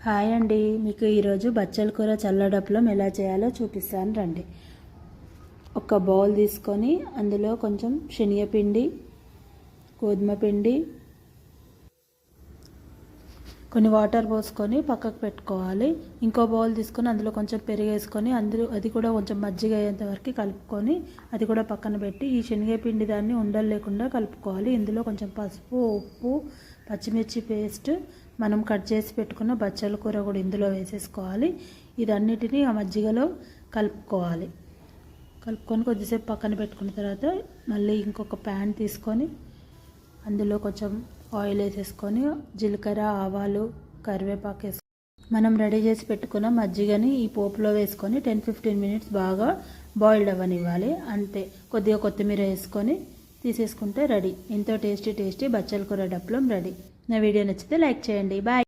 Hi అండి, మీకు ఈరోజు బచ్చల కూర చల్లడప్పలం ఎలా చేయాలో చూపిస్తాను రండి. ఒక బౌల్ తీసుకొని అందులో కొంచెం శనగపిండి, గోధుమ పిండి, కొన్ని వాటర్ పోసుకొని పక్కకు పెట్టుకోవాలి. ఇంకో బౌల్ తీసుకొని అందులో కొంచెం పెరుగు వేసుకొని అది కూడా కొంచెం మజ్జిగ అయ్యేంత వరకు కలుపుకొని అది కూడా పక్కన పెట్టి ఈ శనగపిండి దాన్ని ఉండలు లేకుండా కలుపుకోవాలి. ఇందులో కొంచెం పసుపు, ఉప్పు, పచ్చిమిర్చి పేస్ట్, మనం కట్ చేసి పెట్టుకున్న బచ్చల కూర కూడా ఇందులో వేసేసుకోవాలి. ఇదన్నిటినీ ఆ మజ్జిగలో కలుపుకోవాలి. కలుపుకొని కొద్దిసేపు పక్కన పెట్టుకున్న తర్వాత మళ్ళీ ఇంకొక ప్యాన్ తీసుకొని అందులో కొంచెం ఆయిల్ వేసేసుకొని జీలకర్ర, ఆవాలు, కరివేపాకు వేసుకొని మనం రెడీ చేసి పెట్టుకున్న మజ్జిగని ఈ పోపులో వేసుకొని 10-15 మినిట్స్ బాగా బాయిల్డ్ అవ్వనివ్వాలి. అంతే, కొద్దిగా కొత్తిమీర వేసుకొని తీసేసుకుంటే రెడీ. ఎంతో టేస్టీ బచ్చల కూర డప్పలం రెడీ. నా వీడియో నచ్చితే లైక్ చేయండి. బాయ్.